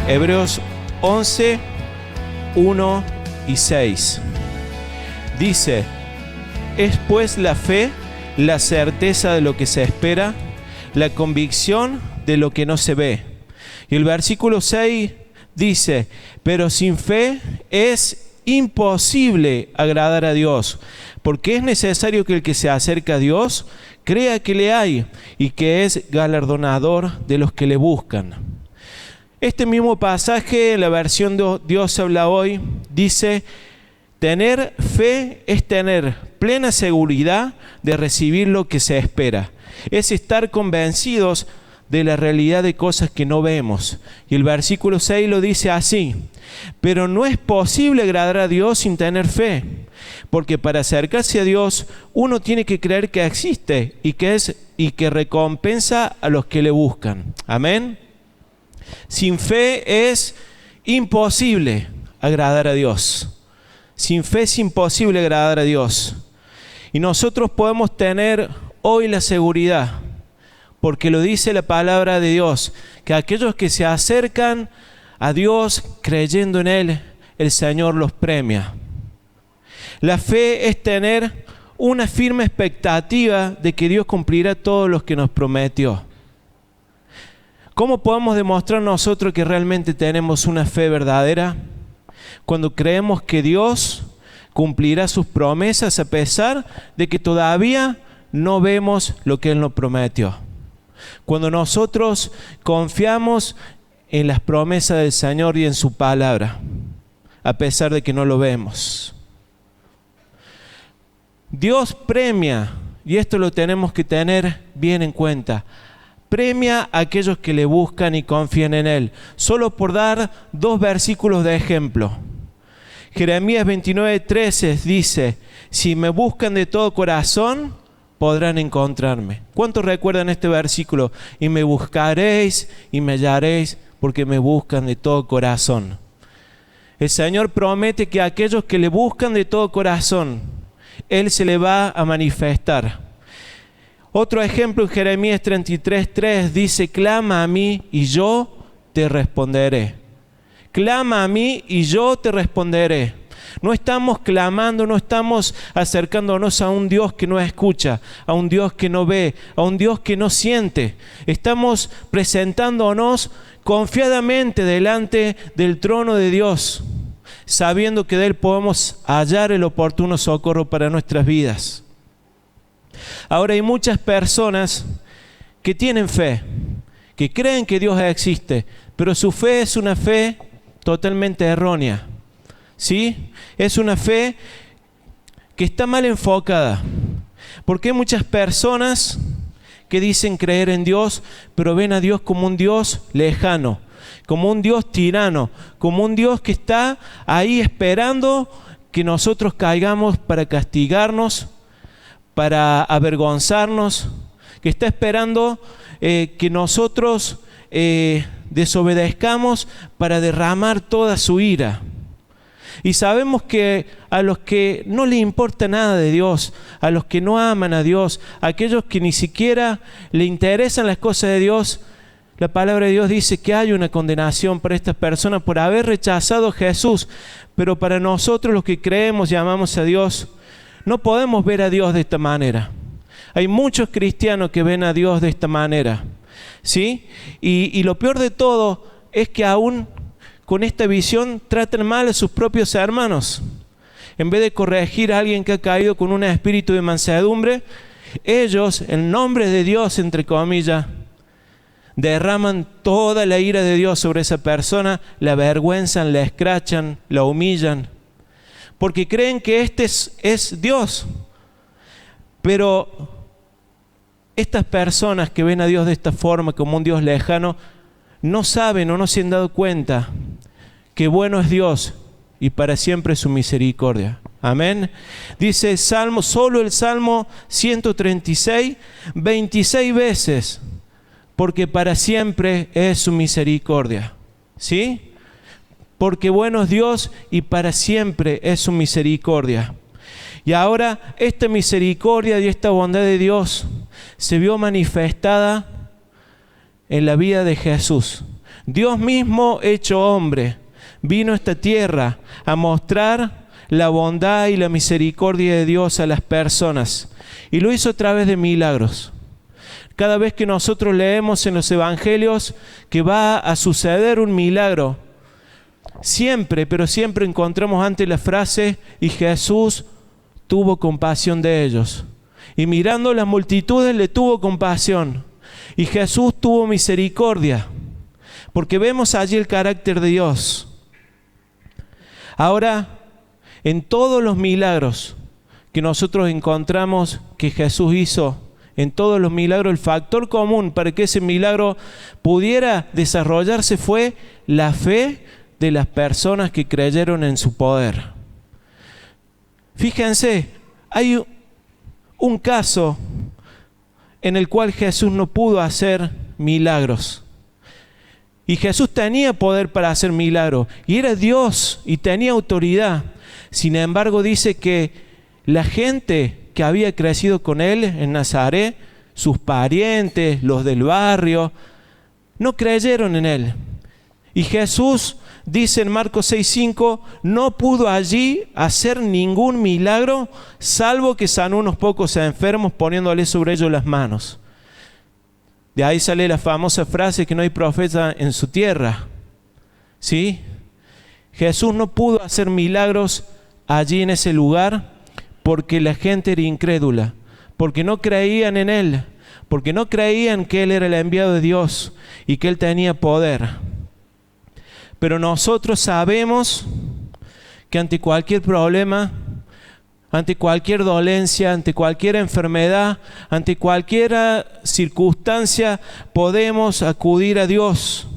Hebreos 11, 1 y 6. Dice: es pues la fe, la certeza de lo que se espera, la convicción de lo que no se ve. Y el versículo 6 dice: pero sin fe es imposible agradar a Dios, porque es necesario que el que se acerca a Dios crea que le hay y que es galardonador de los que le buscan. Este mismo pasaje, en la versión de Dios habla hoy, dice: tener fe es tener plena seguridad de recibir lo que se espera. Es estar convencidos de la realidad de cosas que no vemos. Y el versículo 6 lo dice así: pero no es posible agradar a Dios sin tener fe, porque para acercarse a Dios uno tiene que creer que existe y que recompensa a los que le buscan. Amén. Sin fe es imposible agradar a Dios. Sin fe es imposible agradar a Dios. Y nosotros podemos tener hoy la seguridad, porque lo dice la palabra de Dios, que aquellos que se acercan a Dios creyendo en Él, el Señor los premia. La fe es tener una firme expectativa de que Dios cumplirá todo lo que nos prometió. ¿Cómo podemos demostrar nosotros que realmente tenemos una fe verdadera? Cuando creemos que Dios cumplirá sus promesas a pesar de que todavía no vemos lo que Él nos prometió. Cuando nosotros confiamos en las promesas del Señor y en su palabra, a pesar de que no lo vemos. Dios premia, y esto lo tenemos que tener bien en cuenta, premia a aquellos que le buscan y confían en Él. Solo por dar 2 versículos de ejemplo. Jeremías 29:13 dice: si me buscan de todo corazón, podrán encontrarme. ¿Cuántos recuerdan este versículo? Y me buscaréis y me hallaréis, porque me buscan de todo corazón. El Señor promete que a aquellos que le buscan de todo corazón, Él se le va a manifestar. Otro ejemplo en Jeremías 33:3 dice: clama a mí y yo te responderé. Clama a mí y yo te responderé. No estamos clamando, no estamos acercándonos a un Dios que no escucha, a un Dios que no ve, a un Dios que no siente. Estamos presentándonos confiadamente delante del trono de Dios, sabiendo que de Él podemos hallar el oportuno socorro para nuestras vidas. Ahora hay muchas personas que tienen fe, que creen que Dios existe, pero su fe es una fe totalmente errónea. ¿Sí? Es una fe que está mal enfocada, porque hay muchas personas que dicen creer en Dios, pero ven a Dios como un Dios lejano, como un Dios tirano, como un Dios que está ahí esperando que nosotros caigamos para castigarnos, para avergonzarnos, que está esperando que nosotros desobedezcamos para derramar toda su ira. Y sabemos que a los que no les importa nada de Dios, a los que no aman a Dios, a aquellos que ni siquiera le interesan las cosas de Dios, la palabra de Dios dice que hay una condenación para estas personas por haber rechazado a Jesús. Pero para nosotros, los que creemos y amamos a Dios, no podemos ver a Dios de esta manera. Hay muchos cristianos que ven a Dios de esta manera, ¿sí? Y lo peor de todo es que aún con esta visión tratan mal a sus propios hermanos. En vez de corregir a alguien que ha caído con un espíritu de mansedumbre, ellos, en nombre de Dios, entre comillas, derraman toda la ira de Dios sobre esa persona, la avergüenzan, la escrachan, la humillan, porque creen que este es Dios. Pero estas personas que ven a Dios de esta forma, como un Dios lejano, no saben o no se han dado cuenta que bueno es Dios y para siempre su misericordia. Amén. Dice el Salmo, solo el Salmo 136, 26 veces, porque para siempre es su misericordia. ¿Sí? Porque bueno es Dios y para siempre es su misericordia. Y ahora esta misericordia y esta bondad de Dios se vio manifestada en la vida de Jesús. Dios mismo hecho hombre, vino a esta tierra a mostrar la bondad y la misericordia de Dios a las personas. Y lo hizo a través de milagros. Cada vez que nosotros leemos en los evangelios que va a suceder un milagro, siempre, pero siempre encontramos antes la frase, y Jesús tuvo compasión de ellos. Y mirando las multitudes le tuvo compasión. Y Jesús tuvo misericordia, porque vemos allí el carácter de Dios. Ahora, en todos los milagros que nosotros encontramos que Jesús hizo, en todos los milagros, el factor común para que ese milagro pudiera desarrollarse fue la fe de las personas que creyeron en su poder. Fíjense, hay un caso en el cual Jesús no pudo hacer milagros. Y Jesús tenía poder para hacer milagros, y era Dios y tenía autoridad. Sin embargo, dice que la gente que había crecido con él en Nazaret, sus parientes, los del barrio, no creyeron en él. Y Jesús dice en Marcos 6:5, no pudo allí hacer ningún milagro, salvo que sanó unos pocos enfermos poniéndole sobre ellos las manos. De ahí sale la famosa frase que no hay profeta en su tierra. ¿Sí? Jesús no pudo hacer milagros allí en ese lugar porque la gente era incrédula, porque no creían en Él, porque no creían que Él era el enviado de Dios y que Él tenía poder. Pero nosotros sabemos que ante cualquier problema, ante cualquier dolencia, ante cualquier enfermedad, ante cualquier circunstancia, podemos acudir a Dios,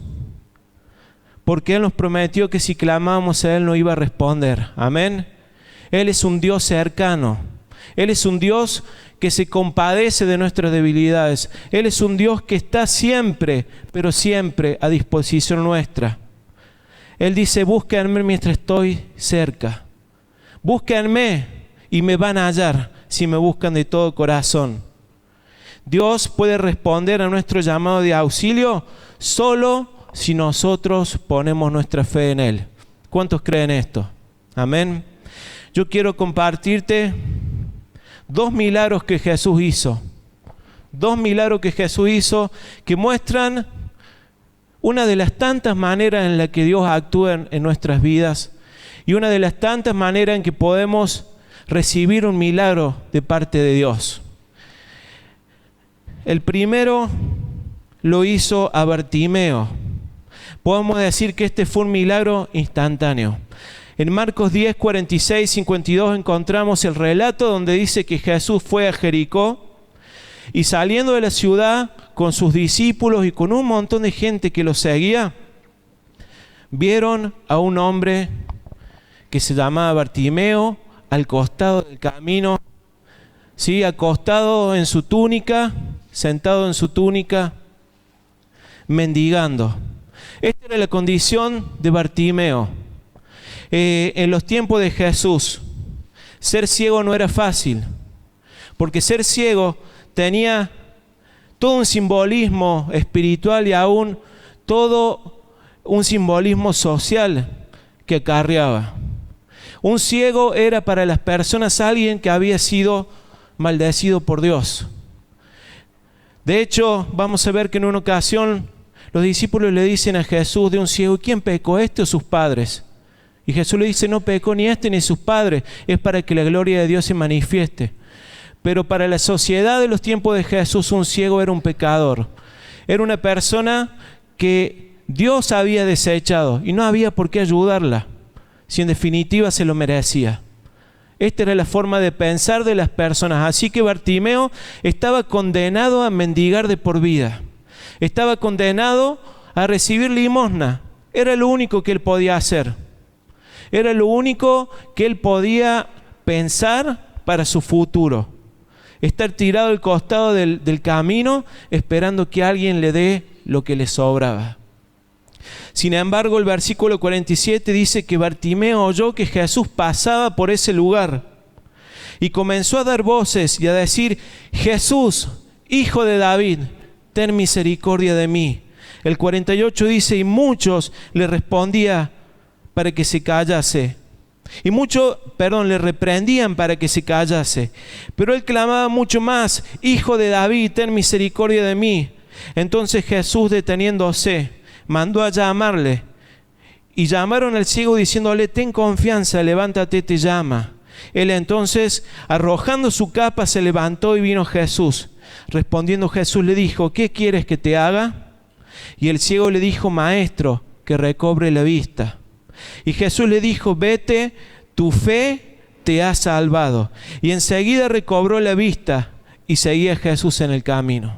porque Él nos prometió que si clamamos a Él no iba a responder. Amén. Él es un Dios cercano. Él es un Dios que se compadece de nuestras debilidades. Él es un Dios que está siempre, pero siempre a disposición nuestra. Él dice, búsquenme mientras estoy cerca. Búsquenme y me van a hallar si me buscan de todo corazón. Dios puede responder a nuestro llamado de auxilio solo si nosotros ponemos nuestra fe en Él. ¿Cuántos creen esto? Amén. Yo quiero compartirte 2 milagros que Jesús hizo. 2 milagros que Jesús hizo que muestran una de las tantas maneras en las que Dios actúa en nuestras vidas y una de las tantas maneras en que podemos recibir un milagro de parte de Dios. El primero lo hizo a Bartimeo. Podemos decir que este fue un milagro instantáneo. En Marcos 10, 46, 52 encontramos el relato donde dice que Jesús fue a Jericó y saliendo de la ciudad con sus discípulos y con un montón de gente que lo seguía, vieron a un hombre que se llamaba Bartimeo al costado del camino, ¿sí? Acostado en su túnica, sentado en su túnica, mendigando. Esta era la condición de Bartimeo. En los tiempos de Jesús, ser ciego no era fácil, porque ser ciego tenía todo un simbolismo espiritual y aún todo un simbolismo social que acarreaba. Un ciego era para las personas alguien que había sido maldecido por Dios. De hecho, vamos a ver que en una ocasión los discípulos le dicen a Jesús de un ciego, ¿quién pecó, este o sus padres? Y Jesús le dice, no pecó ni este ni sus padres, es para que la gloria de Dios se manifieste. Pero para la sociedad de los tiempos de Jesús, un ciego era un pecador. Era una persona que Dios había desechado y no había por qué ayudarla, si en definitiva se lo merecía. Esta era la forma de pensar de las personas. Así que Bartimeo estaba condenado a mendigar de por vida. Estaba condenado a recibir limosna. Era lo único que él podía hacer. Era lo único que él podía pensar para su futuro. Estar tirado al costado del camino esperando que alguien le dé lo que le sobraba. Sin embargo, el versículo 47 dice que Bartimeo oyó que Jesús pasaba por ese lugar y comenzó a dar voces y a decir, Jesús, Hijo de David, ten misericordia de mí. El 48 dice, y muchos le respondían para que se callase. Le reprendían para que se callase. Pero él clamaba mucho más, Hijo de David, ten misericordia de mí. Entonces Jesús, deteniéndose, mandó a llamarle. Y llamaron al ciego diciéndole, ten confianza, levántate, te llama. Él entonces, arrojando su capa, se levantó y vino Jesús. Respondiendo Jesús le dijo, ¿qué quieres que te haga? Y el ciego le dijo, Maestro, que recobre la vista. Y Jesús le dijo, vete, tu fe te ha salvado. Y enseguida recobró la vista y seguía Jesús en el camino.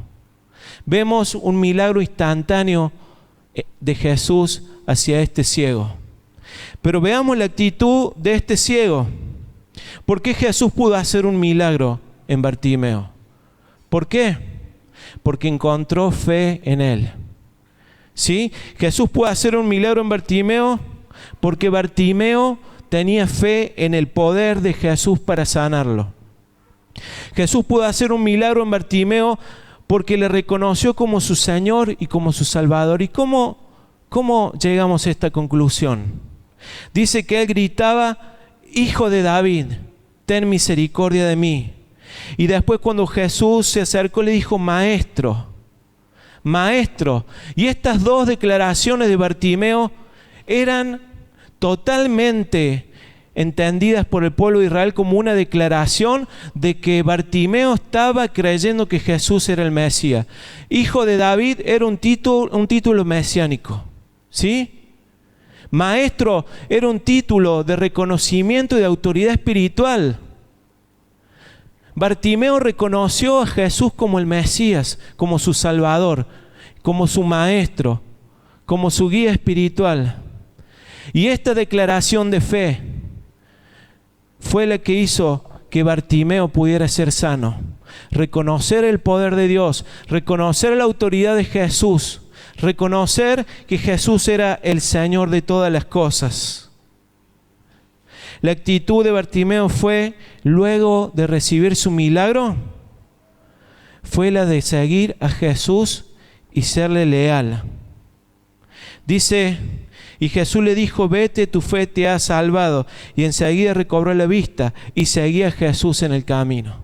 Vemos un milagro instantáneo de Jesús hacia este ciego. Pero veamos la actitud de este ciego. ¿Por qué Jesús pudo hacer un milagro en Bartimeo? ¿Por qué? Porque encontró fe en él. ¿Sí? Jesús pudo hacer un milagro en Bartimeo porque Bartimeo tenía fe en el poder de Jesús para sanarlo. Jesús pudo hacer un milagro en Bartimeo porque le reconoció como su Señor y como su Salvador. ¿Y cómo llegamos a esta conclusión? Dice que él gritaba, Hijo de David, ten misericordia de mí. Y después cuando Jesús se acercó le dijo, Maestro, Maestro. Y estas dos declaraciones de Bartimeo eran totalmente entendidas por el pueblo de Israel como una declaración de que Bartimeo estaba creyendo que Jesús era el Mesías. Hijo de David era un título mesiánico, ¿sí? Maestro era un título de reconocimiento y de autoridad espiritual. Bartimeo reconoció a Jesús como el Mesías, como su Salvador, como su Maestro, como su guía espiritual. Y esta declaración de fe fue la que hizo que Bartimeo pudiera ser sano. Reconocer el poder de Dios, reconocer la autoridad de Jesús, reconocer que Jesús era el Señor de todas las cosas. La actitud de Bartimeo fue, luego de recibir su milagro, fue la de seguir a Jesús y serle leal. Dice, y Jesús le dijo, vete, tu fe te ha salvado. Y enseguida recobró la vista y seguía a Jesús en el camino.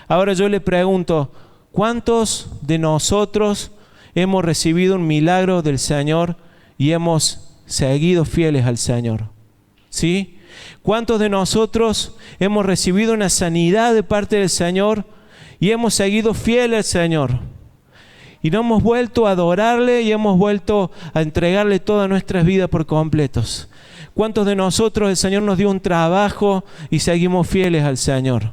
Ahora yo le pregunto, ¿cuántos de nosotros hemos recibido un milagro del Señor y hemos seguido fieles al Señor? ¿Sí? ¿Cuántos de nosotros hemos recibido una sanidad de parte del Señor y hemos seguido fieles al Señor? Y no hemos vuelto a adorarle y hemos vuelto a entregarle toda nuestras vidas por completos. ¿Cuántos de nosotros el Señor nos dio un trabajo y seguimos fieles al Señor?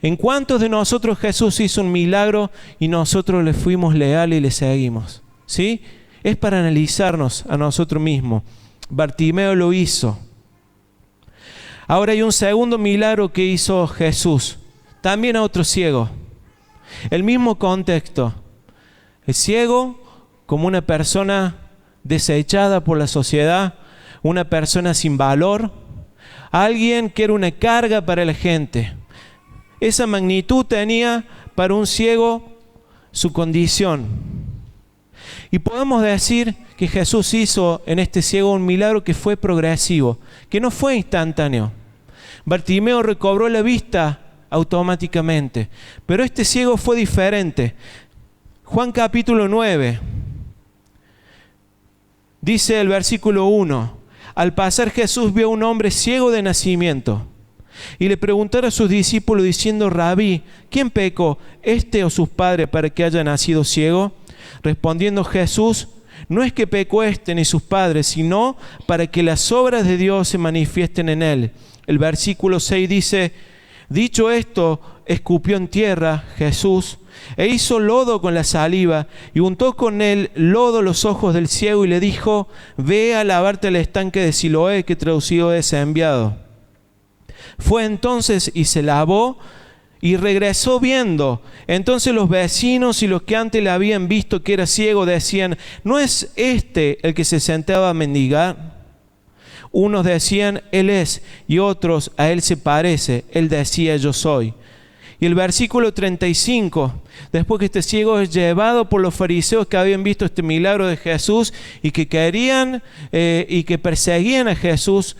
¿En cuántos de nosotros Jesús hizo un milagro y nosotros le fuimos leales y le seguimos? ¿Sí? Es para analizarnos a nosotros mismos. Bartimeo lo hizo. Ahora hay un segundo milagro que hizo Jesús, también a otro ciego. El mismo contexto. El ciego como una persona desechada por la sociedad, una persona sin valor, alguien que era una carga para la gente. Esa magnitud tenía para un ciego su condición. Y podemos decir que Jesús hizo en este ciego un milagro que fue progresivo, que no fue instantáneo. Bartimeo recobró la vista automáticamente, pero este ciego fue diferente. Juan capítulo 9, dice el versículo 1, al pasar Jesús vio a un hombre ciego de nacimiento y le preguntaron a sus discípulos diciendo, Rabí, ¿quién pecó, este o sus padres, para que haya nacido ciego? Respondiendo Jesús, no es que pecó este ni sus padres, sino para que las obras de Dios se manifiesten en él. El versículo 6 dice, dicho esto, escupió en tierra Jesús e hizo lodo con la saliva y untó con el lodo los ojos del ciego y le dijo, ve a lavarte al estanque de Siloé, que traducido es enviado. Fue entonces y se lavó y regresó viendo. Entonces los vecinos y los que antes le habían visto que era ciego decían, ¿no es este el que se sentaba a mendigar? Unos decían, él es, y otros, a él se parece. Él decía, yo soy. Y el versículo 35, después que este ciego es llevado por los fariseos que habían visto este milagro de Jesús y que querían y que perseguían a Jesús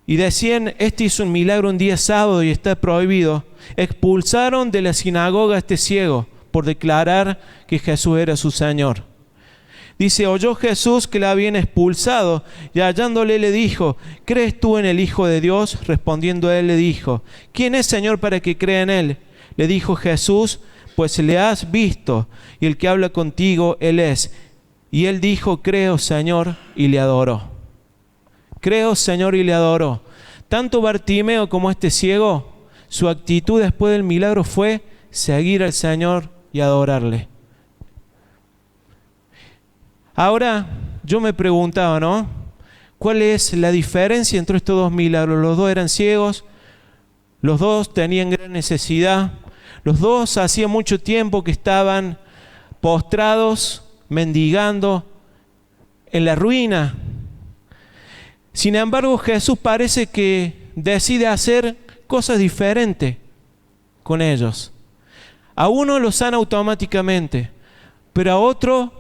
y decían, este hizo un milagro un día sábado y está prohibido, expulsaron de la sinagoga a este ciego por declarar que Jesús era su Señor. Dice, oyó Jesús que la habían expulsado y hallándole le dijo, ¿crees tú en el Hijo de Dios? Respondiendo él le dijo, ¿quién es Señor para que crea en él? Le dijo Jesús, pues le has visto y el que habla contigo él es. Y él dijo, creo Señor, y le adoró. Creo Señor, y le adoró. Tanto Bartimeo como este ciego, su actitud después del milagro fue seguir al Señor y adorarle. Ahora, yo me preguntaba, ¿no? ¿Cuál es la diferencia entre estos dos milagros? Los dos eran ciegos, los dos tenían gran necesidad, los dos hacía mucho tiempo que estaban postrados, mendigando en la ruina. Sin embargo, Jesús parece que decide hacer cosas diferentes con ellos. A uno lo sana automáticamente, pero a otro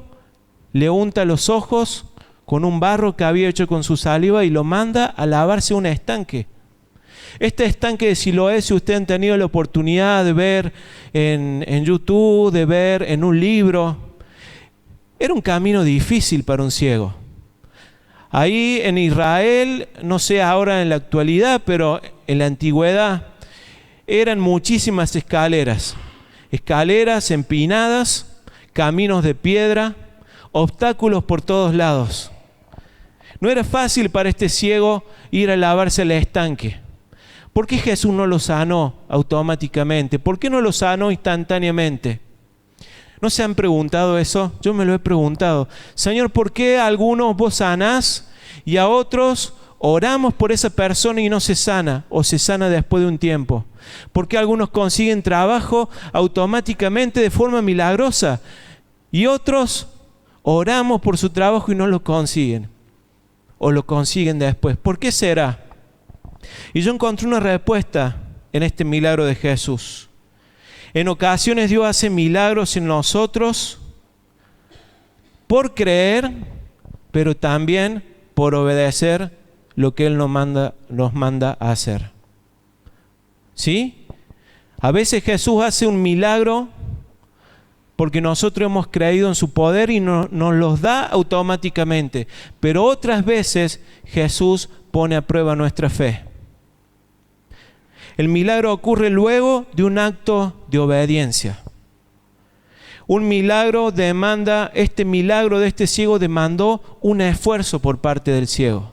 le unta los ojos con un barro que había hecho con su saliva y lo manda a lavarse un estanque. Este estanque de Siloé, si ustedes han tenido la oportunidad de ver en YouTube, de ver en un libro, era un camino difícil para un ciego. Ahí en Israel, no sé ahora en la actualidad, pero en la antigüedad, eran muchísimas escaleras. Escaleras empinadas, caminos de piedra, obstáculos por todos lados. No era fácil para este ciego ir a lavarse el estanque. ¿Por qué Jesús no lo sanó automáticamente? ¿Por qué no lo sanó instantáneamente? ¿No se han preguntado eso? Yo me lo he preguntado. Señor, ¿por qué a algunos vos sanás y a otros oramos por esa persona y no se sana o se sana después de un tiempo? ¿Por qué algunos consiguen trabajo automáticamente de forma milagrosa y otros oramos por su trabajo y no lo consiguen? O lo consiguen después. ¿Por qué será? Y yo encontré una respuesta en este milagro de Jesús. En ocasiones Dios hace milagros en nosotros por creer, pero también por obedecer lo que Él nos manda a hacer. ¿Sí? A veces Jesús hace un milagro porque nosotros hemos creído en su poder y nos los da automáticamente. Pero otras veces Jesús pone a prueba nuestra fe. El milagro ocurre luego de un acto de obediencia. Un milagro este milagro de este ciego demandó un esfuerzo por parte del ciego.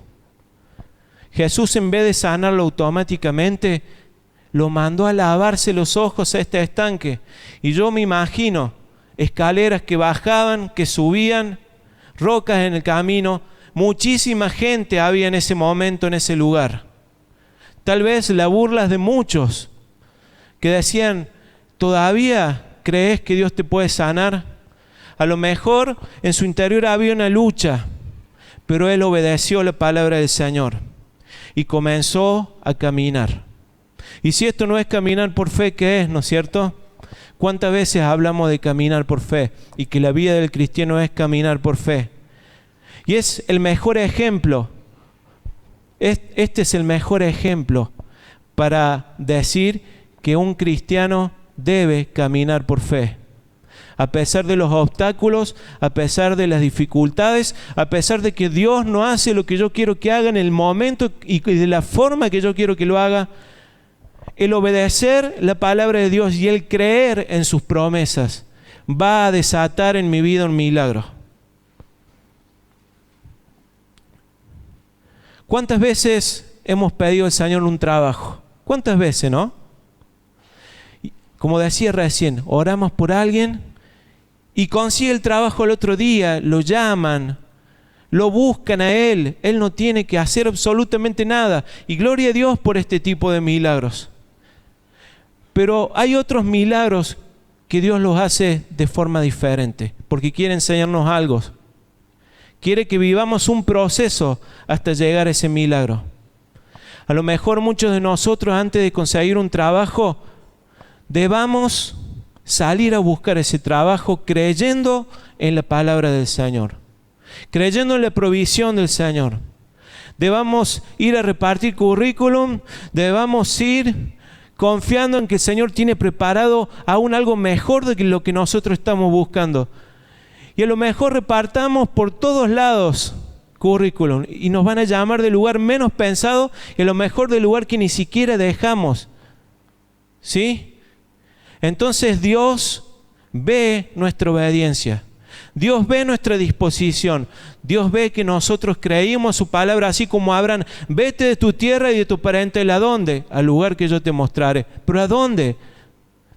Jesús, en vez de sanarlo automáticamente, lo mandó a lavarse los ojos a este estanque. Y yo me imagino escaleras que bajaban, que subían, rocas en el camino. Muchísima gente había en ese momento, en ese lugar. Tal vez la burla de muchos que decían, ¿todavía crees que Dios te puede sanar? A lo mejor en su interior había una lucha, pero él obedeció la palabra del Señor y comenzó a caminar. Y si esto no es caminar por fe, ¿qué es? ¿No es cierto? ¿Cuántas veces hablamos de caminar por fe y que la vida del cristiano es caminar por fe? Y es el mejor ejemplo. Este es el mejor ejemplo para decir que un cristiano debe caminar por fe. A pesar de los obstáculos, a pesar de las dificultades, a pesar de que Dios no hace lo que yo quiero que haga en el momento y de la forma que yo quiero que lo haga, el obedecer la palabra de Dios y el creer en sus promesas va a desatar en mi vida un milagro. ¿Cuántas veces hemos pedido al Señor un trabajo? ¿Cuántas veces, no? Como decía recién, oramos por alguien y consigue el trabajo el otro día, lo llaman, lo buscan a él no tiene que hacer absolutamente nada. Y gloria a Dios por este tipo de milagros. Pero hay otros milagros que Dios los hace de forma diferente, porque quiere enseñarnos algo. Quiere que vivamos un proceso hasta llegar a ese milagro. A lo mejor muchos de nosotros antes de conseguir un trabajo debamos salir a buscar ese trabajo creyendo en la palabra del Señor, creyendo en la provisión del Señor. Debamos ir a repartir currículum, debamos ir confiando en que el Señor tiene preparado aún algo mejor de lo que nosotros estamos buscando. Y a lo mejor repartamos por todos lados currículum y nos van a llamar del lugar menos pensado y a lo mejor del lugar que ni siquiera dejamos. ¿Sí? Entonces Dios ve nuestra obediencia. Dios ve nuestra disposición. Dios ve que nosotros creímos su palabra, así como Abraham: vete de tu tierra y de tu parentela. ¿A dónde? Al lugar que yo te mostraré. ¿Pero a dónde?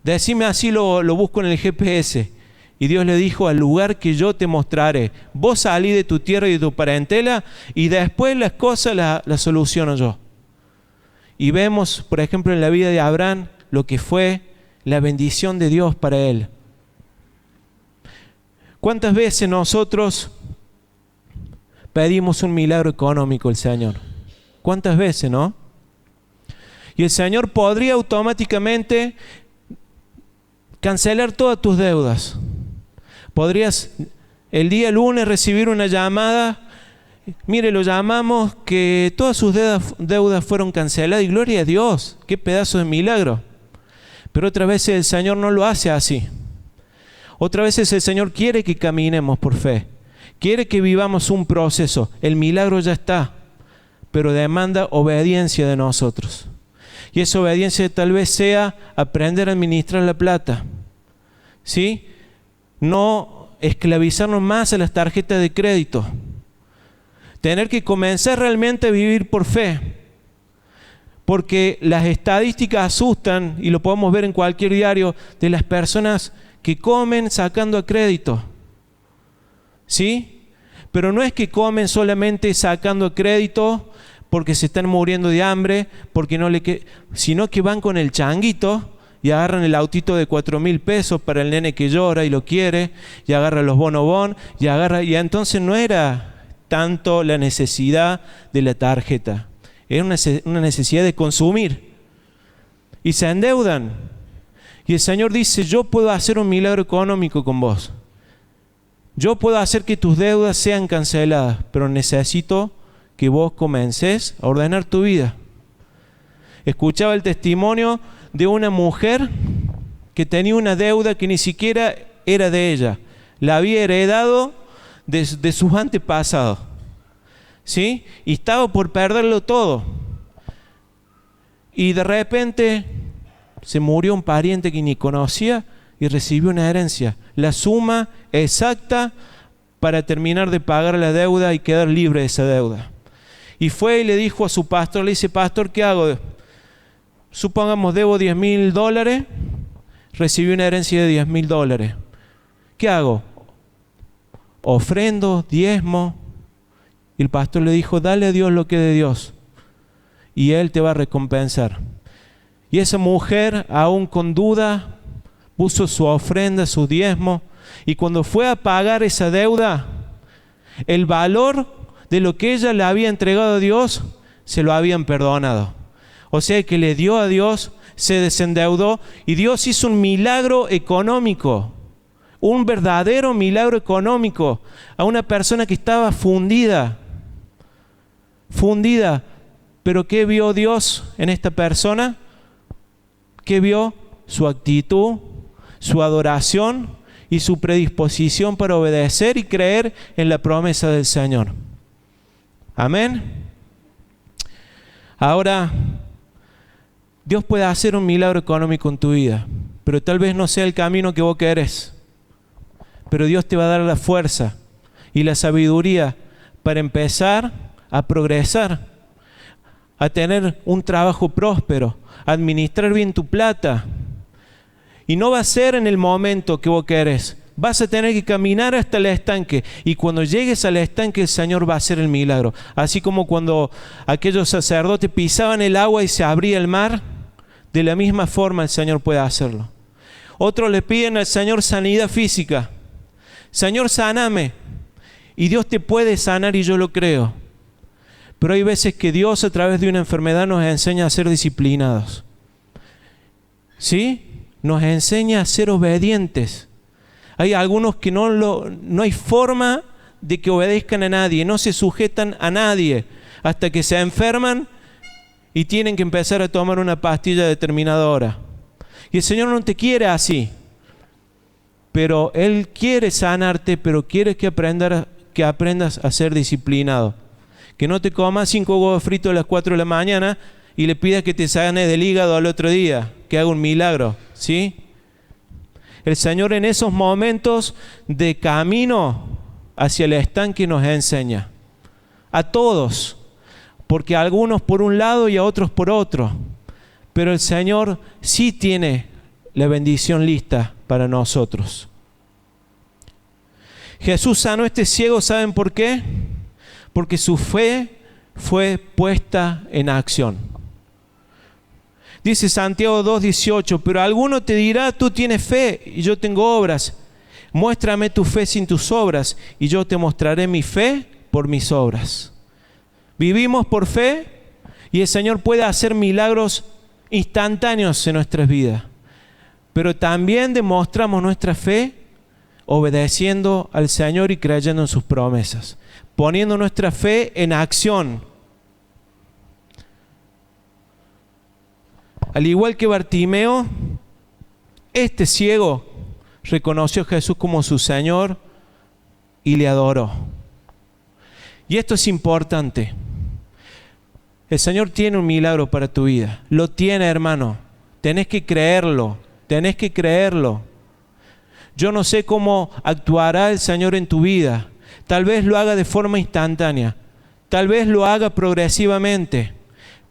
Decime, así lo busco en el GPS. Y Dios le dijo: al lugar que yo te mostraré. Vos salí de tu tierra y de tu parentela y después las cosas las soluciono yo. Y vemos, por ejemplo, en la vida de Abraham lo que fue la bendición de Dios para él. ¿Cuántas veces nosotros pedimos un milagro económico al Señor? ¿Cuántas veces, no? Y el Señor podría automáticamente cancelar todas tus deudas. Podrías el día lunes recibir una llamada: mire, lo llamamos, que todas sus deudas fueron canceladas, y gloria a Dios, qué pedazo de milagro. Pero otras veces el Señor no lo hace así. Otras veces el Señor quiere que caminemos por fe, quiere que vivamos un proceso. El milagro ya está, pero demanda obediencia de nosotros. Y esa obediencia tal vez sea aprender a administrar la plata, ¿sí? No esclavizarnos más a las tarjetas de crédito. Tener que comenzar realmente a vivir por fe. Porque las estadísticas asustan, y lo podemos ver en cualquier diario, de las personas que comen sacando a crédito. ¿Sí? Pero no es que comen solamente sacando a crédito porque se están muriendo de hambre, sino que van con el changuito y agarran el autito de 4,000 pesos para el nene que llora y lo quiere, y agarran los bonobón, y entonces no era tanto la necesidad de la tarjeta, era una necesidad de consumir. Y se endeudan. Y el Señor dice: yo puedo hacer un milagro económico con vos. Yo puedo hacer que tus deudas sean canceladas, pero necesito que vos comences a ordenar tu vida. Escuchaba el testimonio de una mujer que tenía una deuda que ni siquiera era de ella. La había heredado de sus antepasados. ¿Sí? Y estaba por perderlo todo. Y de repente se murió un pariente que ni conocía y recibió una herencia, la suma exacta para terminar de pagar la deuda y quedar libre de esa deuda. Y fue y le dijo a su pastor, le dice: pastor, ¿qué hago? Supongamos debo $10,000, recibí una herencia de $10,000. ¿Qué hago? ¿Ofrendo, diezmo? Y el pastor le dijo: dale a Dios lo que es de Dios y Él te va a recompensar. Y esa mujer, aún con duda, puso su ofrenda, su diezmo, y cuando fue a pagar esa deuda, el valor de lo que ella le había entregado a Dios, se lo habían perdonado. O sea que le dio a Dios, se desendeudó, y Dios hizo un milagro económico, un verdadero milagro económico a una persona que estaba fundida. Pero ¿qué vio Dios en esta persona? ¿Qué vio? Su actitud, su adoración y su predisposición para obedecer y creer en la promesa del Señor. Amén. Ahora, Dios puede hacer un milagro económico en tu vida, pero tal vez no sea el camino que vos querés. Pero Dios te va a dar la fuerza y la sabiduría para empezar a progresar, a tener un trabajo próspero, a administrar bien tu plata. Y no va a ser en el momento que vos querés. Vas a tener que caminar hasta el estanque, y cuando llegues al estanque el Señor va a hacer el milagro. Así como cuando aquellos sacerdotes pisaban el agua y se abría el mar, de la misma forma el Señor puede hacerlo. Otros le piden al Señor sanidad física. Señor, sáname. Y Dios te puede sanar, y yo lo creo. Pero hay veces que Dios, a través de una enfermedad, nos enseña a ser disciplinados. ¿Sí? nos enseña a ser obedientes. Hay algunos que no hay forma de que obedezcan a nadie, no se sujetan a nadie hasta que se enferman y tienen que empezar a tomar una pastilla a determinada hora. Y el Señor no te quiere así, pero Él quiere sanarte, pero quiere que aprendas a ser disciplinado. Que no te comas 5 huevos fritos a las 4 de la mañana y le pidas que te sane del hígado al otro día, que haga un milagro, ¿sí? El Señor en esos momentos de camino hacia el estanque nos enseña. A todos, porque a algunos por un lado y a otros por otro. Pero el Señor sí tiene la bendición lista para nosotros. Jesús sanó a este ciego, ¿saben por qué? Porque su fe fue puesta en acción. Dice Santiago 2:18, pero alguno te dirá, tú tienes fe y yo tengo obras. Muéstrame tu fe sin tus obras y yo te mostraré mi fe por mis obras. Vivimos por fe y el Señor puede hacer milagros instantáneos en nuestras vidas. Pero también demostramos nuestra fe obedeciendo al Señor y creyendo en sus promesas, poniendo nuestra fe en acción. Al igual que Bartimeo, este ciego reconoció a Jesús como su Señor y le adoró. Y esto es importante. El Señor tiene un milagro para tu vida. Lo tiene, hermano. Tenés que creerlo. Tenés que creerlo. Yo no sé cómo actuará el Señor en tu vida. Tal vez lo haga de forma instantánea. Tal vez lo haga progresivamente.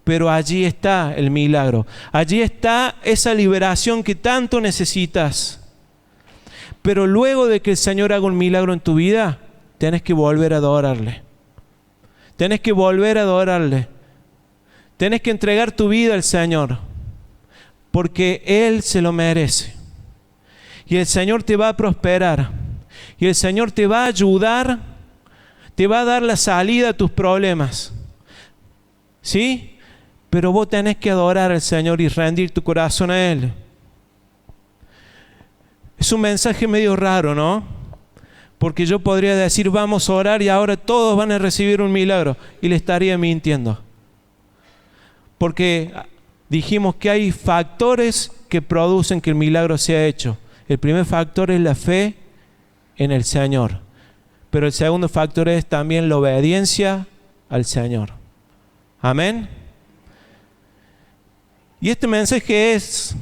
Pero allí está el milagro. Allí está esa liberación que tanto necesitas. Pero luego de que el Señor haga un milagro en tu vida, tenés que volver a adorarle. Tenés que volver a adorarle. Tenés que entregar tu vida al Señor, porque Él se lo merece. Y el Señor te va a prosperar. Y el Señor te va a ayudar, te va a dar la salida a tus problemas. ¿Sí? Pero vos tenés que adorar al Señor y rendir tu corazón a Él. Es un mensaje medio raro, ¿no? Porque yo podría decir, vamos a orar y ahora todos van a recibir un milagro. Y le estaría mintiendo. Porque dijimos que hay factores que producen que el milagro sea hecho. El primer factor es la fe en el Señor. Pero el segundo factor es también la obediencia al Señor. Amén. Y este mensaje es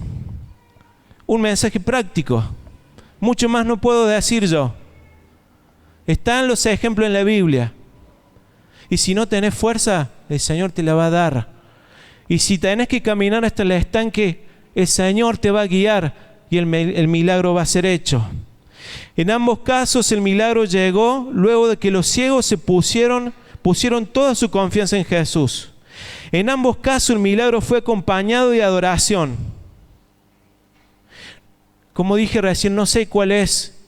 un mensaje práctico. Mucho más no puedo decir yo. Están los ejemplos en la Biblia. Y si no tenés fuerza, el Señor te la va a dar. Y si tenés que caminar hasta el estanque, el Señor te va a guiar y el milagro va a ser hecho. En ambos casos el milagro llegó luego de que los ciegos se pusieron toda su confianza en Jesús. En ambos casos el milagro fue acompañado de adoración. Como dije recién, no sé cuál es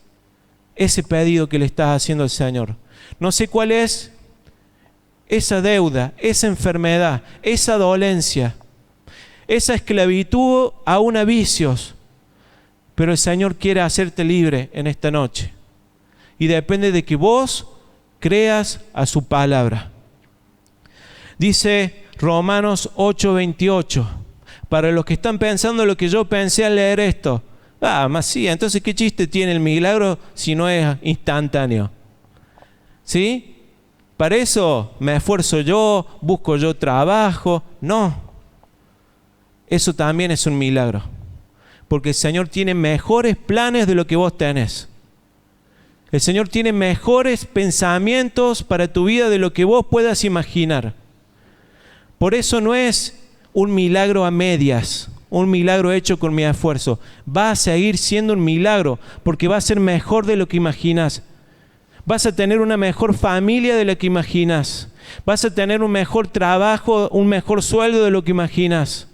ese pedido que le estás haciendo al Señor. No sé cuál es esa deuda, esa enfermedad, esa dolencia, esa esclavitud aún a vicios. Pero el Señor quiere hacerte libre en esta noche. Y depende de que vos creas a su palabra. Dice Romanos 8:28. Para los que están pensando lo que yo pensé al leer esto. Más sí, entonces ¿qué chiste tiene el milagro si no es instantáneo? ¿Sí? Para eso me esfuerzo yo, busco yo trabajo. No. Eso también es un milagro. Porque el Señor tiene mejores planes de lo que vos tenés. El Señor tiene mejores pensamientos para tu vida de lo que vos puedas imaginar. Por eso no es un milagro a medias, un milagro hecho con mi esfuerzo. Va a seguir siendo un milagro porque va a ser mejor de lo que imaginas. Vas a tener una mejor familia de la que imaginas. Vas a tener un mejor trabajo, un mejor sueldo de lo que imaginas.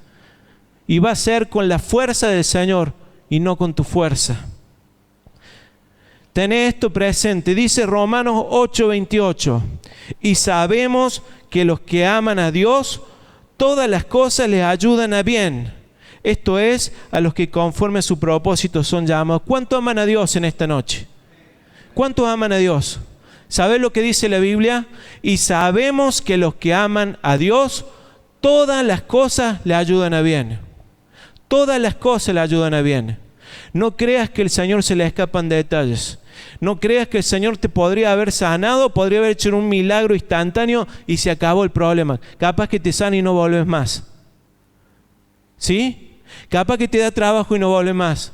Y va a ser con la fuerza del Señor y no con tu fuerza. Tené esto presente. Dice Romanos 8:28. Y sabemos que los que aman a Dios, todas las cosas les ayudan a bien. Esto es, a los que conforme a su propósito son llamados. ¿Cuánto aman a Dios en esta noche? ¿Cuántos aman a Dios? ¿Sabes lo que dice la Biblia? Y sabemos que los que aman a Dios, todas las cosas le ayudan a bien. Todas las cosas le ayudan a bien. No creas que el Señor se le escapan detalles. No creas que el Señor te podría haber sanado, podría haber hecho un milagro instantáneo y se acabó el problema. Capaz que te sana y no vuelves más. ¿Sí? Capaz que te da trabajo y no vuelves más.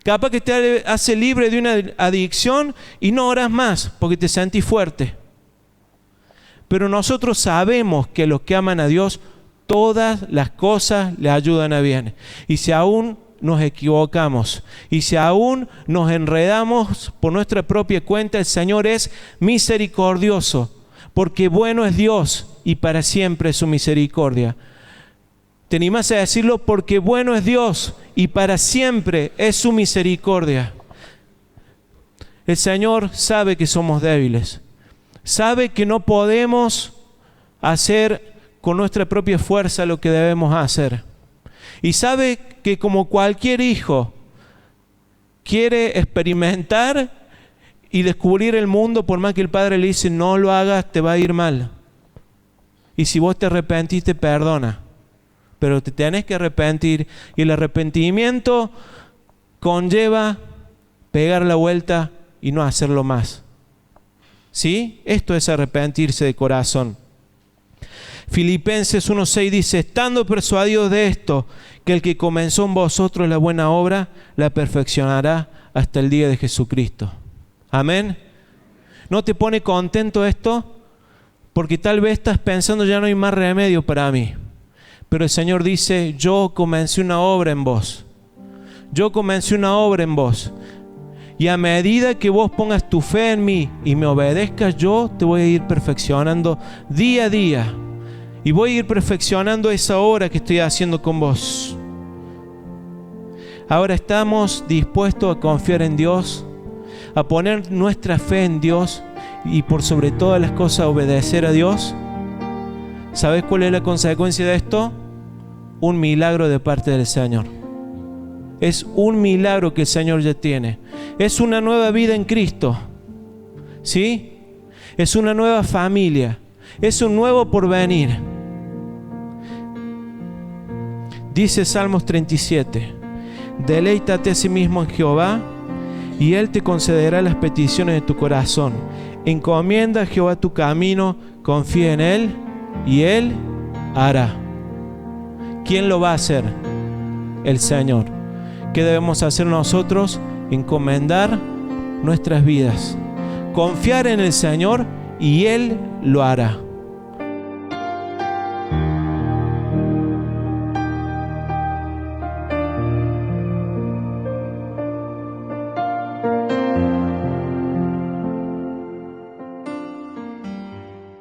Capaz que te hace libre de una adicción y no oras más porque te sentís fuerte. Pero nosotros sabemos que los que aman a Dios, todas las cosas le ayudan a bien. Y si aún nos equivocamos y si aún nos enredamos por nuestra propia cuenta, el Señor es misericordioso, porque bueno es Dios y para siempre es su misericordia. ¿Te animás a decirlo? Porque bueno es Dios y para siempre es su misericordia. El Señor sabe que somos débiles, sabe que no podemos hacer con nuestra propia fuerza lo que debemos hacer. Y sabe que como cualquier hijo quiere experimentar y descubrir el mundo, por más que el padre le dice no lo hagas, te va a ir mal. Y si vos te arrepentiste, perdona. Pero te tenés que arrepentir. Y el arrepentimiento conlleva pegar la vuelta y no hacerlo más. ¿Sí? Esto es arrepentirse de corazón. Filipenses 1:6 dice, estando persuadidos de esto, que el que comenzó en vosotros la buena obra, la perfeccionará hasta el día de Jesucristo. Amén. ¿No te pone contento esto? Porque tal vez estás pensando, ya no hay más remedio para mí. Pero el Señor dice, yo comencé una obra en vos. Yo comencé una obra en vos. Y a medida que vos pongas tu fe en mí y me obedezcas, yo te voy a ir perfeccionando día a día. Y voy a ir perfeccionando esa obra que estoy haciendo con vos. Ahora estamos dispuestos a confiar en Dios, a poner nuestra fe en Dios y por sobre todas las cosas obedecer a Dios. ¿Sabes cuál es la consecuencia de esto? Un milagro de parte del Señor. Es un milagro que el Señor ya tiene. Es una nueva vida en Cristo. ¿Sí? Es una nueva familia. Es un nuevo porvenir. Dice Salmos 37. Deleítate a sí mismo en Jehová y Él te concederá las peticiones de tu corazón. Encomienda a Jehová tu camino, confía en Él y Él hará. ¿Quién lo va a hacer? El Señor. ¿Qué debemos hacer nosotros? Encomendar nuestras vidas. Confiar en el Señor y Él lo hará.